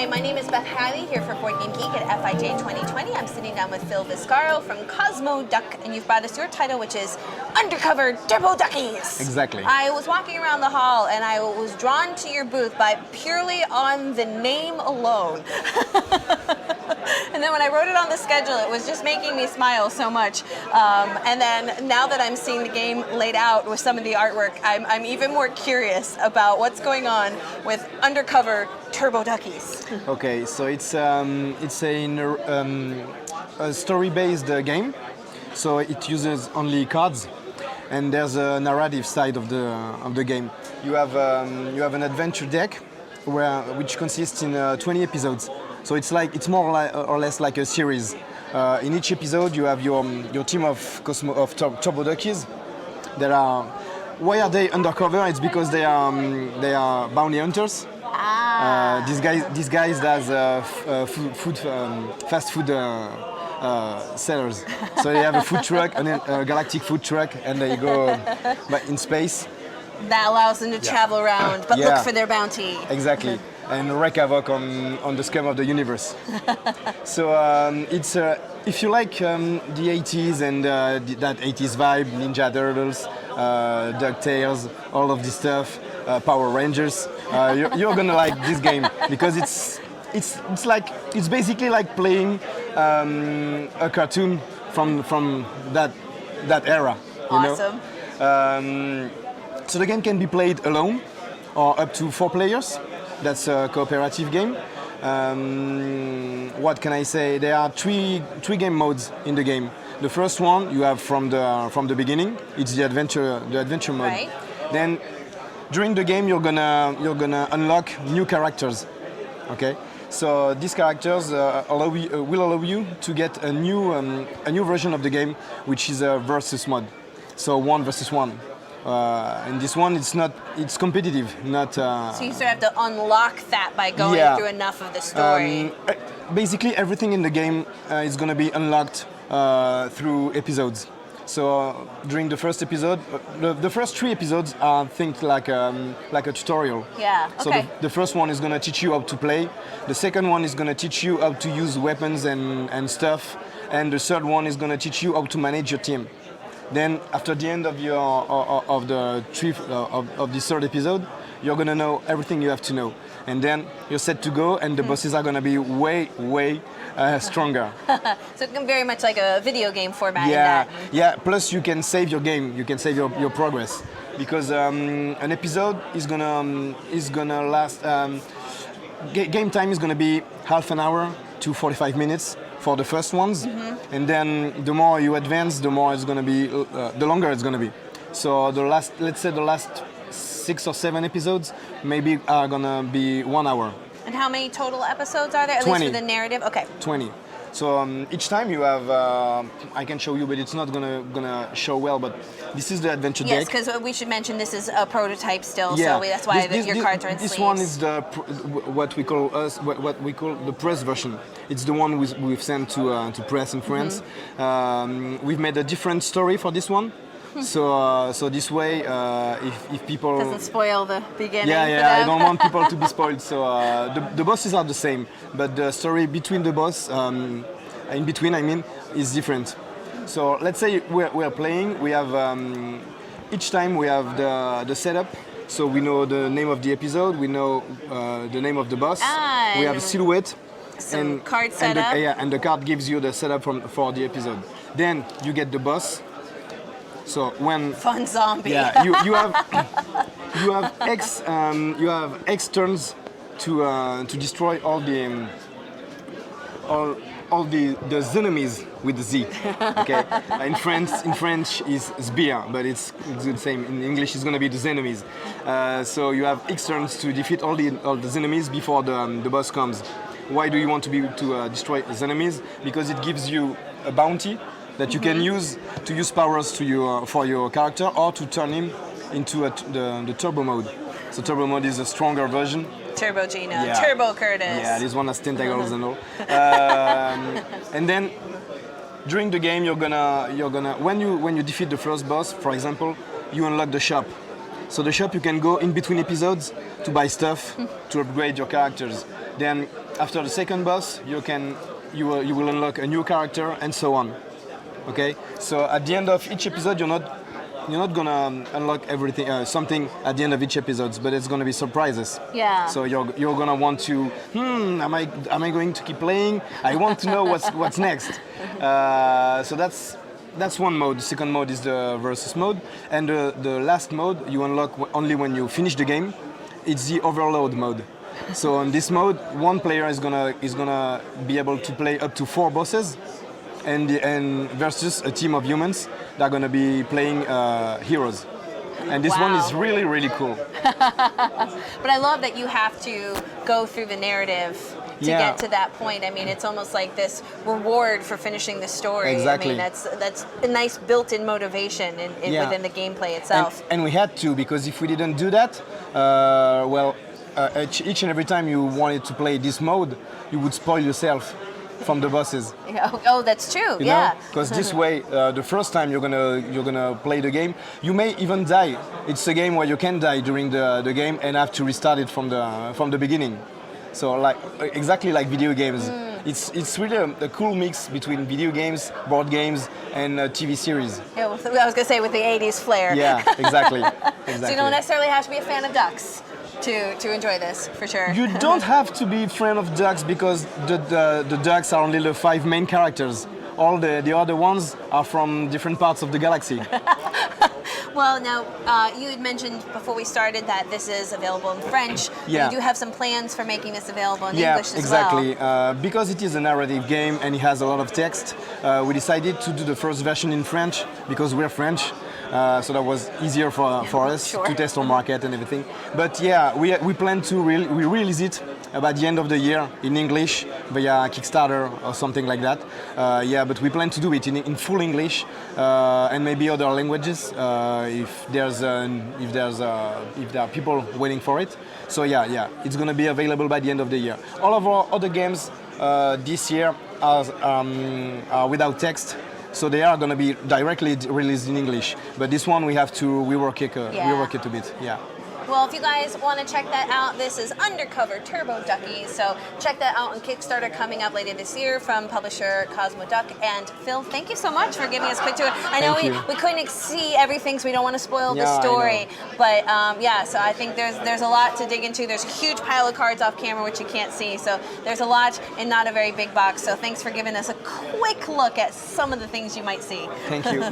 Hi, my name is Beth Hiley here for Board Game Geek at FIJ 2020. I'm sitting down with Phil Viscaro from Cosmo Duck, and you've brought us your title, which is Undercover Turbo Duckies. Exactly. I was walking around the hall, and I was drawn to your booth by purely on the name alone. And then when I wrote it on the schedule, it was just making me smile so much. And then now that I'm seeing the game laid out with some of the artwork, I'm even more curious about what's going on with Undercover Turbo Duckies. Okay, so it's a story-based game. So it uses only cards, and there's a narrative side of the game. You have an adventure deck, which consists in 20 episodes. So it's more or less like a series. In each episode, you have your team of Turbo Duckies. Why are they undercover? It's because they are bounty hunters. These guys does fast food sellers. So they have a food truck, a galactic food truck, and they go in space. That allows them to travel around, but look for their bounty. Exactly. And wreak havoc on the scum of the universe. So it's if you like the 80s and that 80s vibe, Ninja Turtles, DuckTales, all of this stuff, Power Rangers, you're gonna like this game because it's basically like playing a cartoon from that era. Awesome. You know? So the game can be played alone or up to 4 players. That's a cooperative game. What can I say? There are three game modes in the game. The first one you have from the beginning. It's the adventure mode. Right. Then during the game you're gonna unlock new characters. Okay. So these characters will allow you to get a new version of the game, which is a versus mode. So 1 versus 1. And this one, it's competitive, not... So you sort of have to unlock that by going through enough of the story. Basically, everything in the game is going to be unlocked through episodes. So during the first episode, the first 3 episodes are think like a tutorial. Yeah, okay. So the first one is going to teach you how to play. The second one is going to teach you how to use weapons and stuff. And the third one is going to teach you how to manage your team. Then, after the end of this third episode, you're gonna know everything you have to know, and then you're set to go. And the bosses are gonna be way stronger. So it's very much like a video game format. Yeah. Plus, you can save your game. You can save your progress because an episode is gonna last. Game time is gonna be half an hour to 45 minutes. For the first ones, and then the more you advance, the more it's going to be, the longer it's going to be. So let's say the last 6 or 7 episodes maybe are going to be 1 hour. And how many total episodes are there, at 20. least for the narrative? Okay. 20. So each time you have, I can show you, but it's not gonna show well. But this is the adventure deck. Yes, because we should mention this is a prototype still, so that's why your cards are in sleeves. This one is what we call the press version. It's the one we've sent to press in France. We've made a different story for this one. So this way, if people doesn't spoil the beginning. I don't want people to be spoiled. So the bosses are the same, but the story between the boss, in between, I mean, is different. So let's say we're playing. We have each time we have the setup. So we know the name of the episode. We know the name of the boss. We have a silhouette. Some card setup. And the card gives you the setup for the episode. Then you get the boss. So when fun zombie. Yeah, you have X turns to destroy all the enemies with the Z. Okay. In French is Sbire, but it's the same. In English, it's going to be the enemies. So you have X turns to defeat all the enemies before the boss comes. Why do you want to destroy the enemies? Because it gives you a bounty that you can use powers for your character or to turn him into the turbo mode. So turbo mode is a stronger version. Turbo Gina, Turbo Curtis. Yeah, this one has tentacles and all. And then during the game, you're gonna when you defeat the first boss, for example, you unlock the shop. So the shop, you can go in between episodes to buy stuff to upgrade your characters. Then after the second boss, you will unlock a new character and so on. Okay. So at the end of each episode, you're not gonna unlock everything, something at the end of each episode, but it's gonna be surprises. Yeah. So you're gonna want to, am I going to keep playing? I want to know what's next. So that's one mode. The second mode is the versus mode, and the last mode you unlock only when you finish the game. It's the overload mode. So on this mode, one player is gonna be able to play up to 4 bosses, and versus a team of humans that are gonna be playing heroes. And this one is really, really cool. But I love that you have to go through the narrative to get to that point. I mean, it's almost like this reward for finishing the story. Exactly. I mean, that's a nice built-in motivation within the gameplay itself. And we had to, because if we didn't do that, each and every time you wanted to play this mode, you would spoil yourself from the bosses. Oh, that's true. Yeah. Because this way, the first time you're gonna play the game, you may even die. It's a game where you can die during the game and have to restart it from the beginning. So like exactly like video games. It's really a cool mix between video games, board games, and TV series. Yeah, well, I was gonna say with the '80s flair. Yeah, exactly. So you don't necessarily have to be a fan of ducks to enjoy this, for sure. You don't have to be a fan of ducks, because the ducks are only the 5 main characters. All the other ones are from different parts of the galaxy. Well, now, you had mentioned before we started that this is available in French. Yeah. You do have some plans for making this available in Yeah, English as exactly. well. Because it is a narrative game and it has a lot of text, we decided to do the first version in French, because we're French. So that was easier for us Sure. to test our market and everything. But yeah, we plan to release it by the end of the year in English via Kickstarter or something like that. But we plan to do it in full English and maybe other languages if there are people waiting for it. So yeah, it's gonna be available by the end of the year. All of our other games this year are without text. So they are going to be directly released in English, but this one we work it a bit. Yeah. Well, if you guys want to check that out, this is Undercover Turbo Duckies. So check that out on Kickstarter coming up later this year from publisher Cosmo Duck. And Phil, thank you so much for giving us a quick tour. I know we couldn't see everything, so we don't want to spoil the story. But so I think there's a lot to dig into. There's a huge pile of cards off camera, which you can't see. So there's a lot in not a very big box. So thanks for giving us a quick look at some of the things you might see. Thank you.